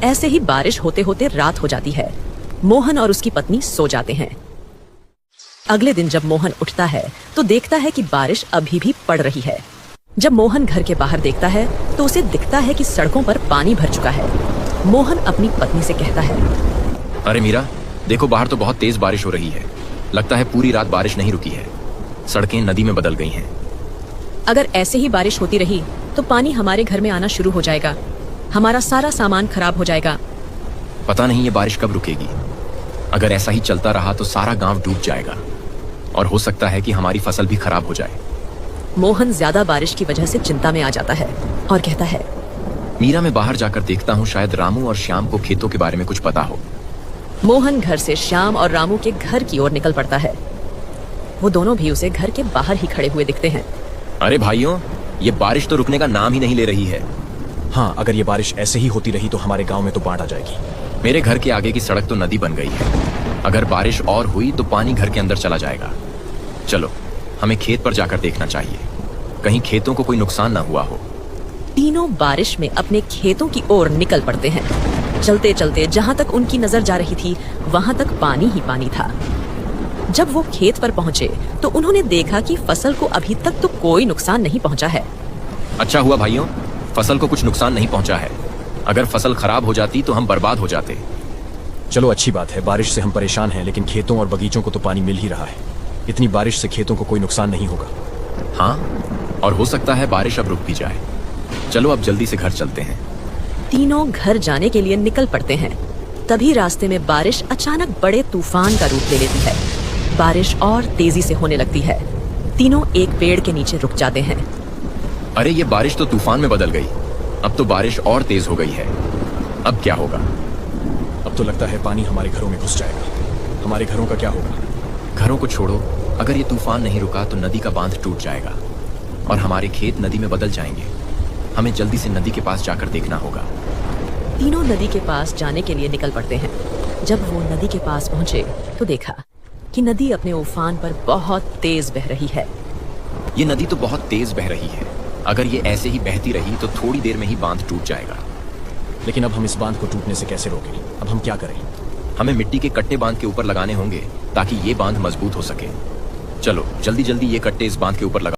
ऐसे ही बारिश होते होते रात हो जाती है। मोहन और उसकी पत्नी सो जाते हैं। अगले दिन जब मोहन उठता है तो देखता है कि बारिश अभी भी पड़ रही है। जब मोहन घर के बाहर देखता है तो उसे दिखता है कि सड़कों पर पानी भर चुका है। मोहन अपनी पत्नी से कहता है, अरे मीरा, देखो बाहर तो बहुत तेज बारिश हो रही है। लगता है पूरी रात बारिश नहीं रुकी है। सड़कें नदी में बदल गई हैं। अगर ऐसे ही बारिश होती रही तो पानी हमारे घर में आना शुरू हो जाएगा। हमारा सारा सामान खराब हो जाएगा। पता नहीं ये बारिश कब रुकेगी। अगर ऐसा ही चलता रहा तो सारा गांव डूब जाएगा और हो सकता है कि हमारी फसल भी खराब हो जाए। मोहन ज्यादा बारिश की वजह से चिंता में आ जाता है और कहता है, मीरा, मैं बाहर जाकर देखता हूँ, शायद रामू और श्याम को खेतों के बारे में कुछ पता हो। मोहन घर से श्याम और रामू के घर की ओर निकल पड़ता है। वो दोनों भी उसे घर के बाहर ही खड़े हुए दिखते हैं। अरे भाइयों, ये बारिश तो रुकने का नाम ही नहीं ले रही है। हाँ, अगर ये बारिश ऐसे ही होती रही तो हमारे गांव में तो बाढ़ आ जाएगी। मेरे घर के आगे की सड़क तो नदी बन गई है। अगर बारिश और हुई तो पानी घर के अंदर चला जाएगा। चलो, हमें खेत पर जाकर देखना चाहिए, कहीं खेतों को कोई नुकसान ना हुआ हो। तीनों बारिश में अपने खेतों की ओर निकल पड़ते हैं। चलते चलते जहां तक उनकी नजर जा रही थी वहां तक पानी ही पानी था। जब वो खेत पर पहुंचे तो उन्होंने देखा कि फसल को अभी तक तो कोई नुकसान नहीं पहुंचा है। अच्छा हुआ भाइयों, फसल को कुछ नुकसान नहीं पहुंचा है। अगर फसल खराब हो जाती तो हम बर्बाद हो जाते। चलो, अच्छी बात है। बारिश से हम परेशान हैं, लेकिन खेतों और बगीचों को तो पानी मिल ही रहा है। इतनी बारिश से खेतों को कोई नुकसान नहीं होगा। हाँ, और हो सकता है बारिश अब रुक भी जाए। चलो अब जल्दी से घर चलते हैं। तीनों घर जाने के लिए निकल पड़ते हैं। तभी रास्ते में बारिश अचानक बड़े तूफान का रूप ले लेती है। बारिश और तेजी से होने लगती है। तीनों एक पेड़ के नीचे रुक जाते हैं। अरे, ये बारिश तो तूफान में बदल गई। अब तो बारिश और तेज हो गई है। अब क्या होगा? अब तो लगता है पानी हमारे घरों में घुस जाएगा। हमारे घरों का क्या होगा? घरों को छोड़ो, अगर ये तूफान नहीं रुका तो नदी का बांध टूट जाएगा और हमारे खेत नदी में बदल जाएंगे। हमें जल्दी से नदी के पास जाकर देखना होगा। तीनों नदी के पास जाने के लिए निकल पड़ते हैं। जब वो नदी के पास पहुंचे तो देखा कि नदी अपने उफान पर बहुत तेज बह रही है। ये नदी तो बहुत तेज बह रही है। अगर ये ऐसे ही बहती रही तो थोड़ी देर में ही बांध टूट जाएगा। लेकिन अब हम इस बांध को टूटने से कैसे रोकें? अब हम क्या करें? हमें मिट्टी के कट्टे बांध के ऊपर लगाने होंगे ताकि ये बांध मजबूत हो सके। चलो जल्दी जल्दी ये कट्टे इस बांध के ऊपर लगा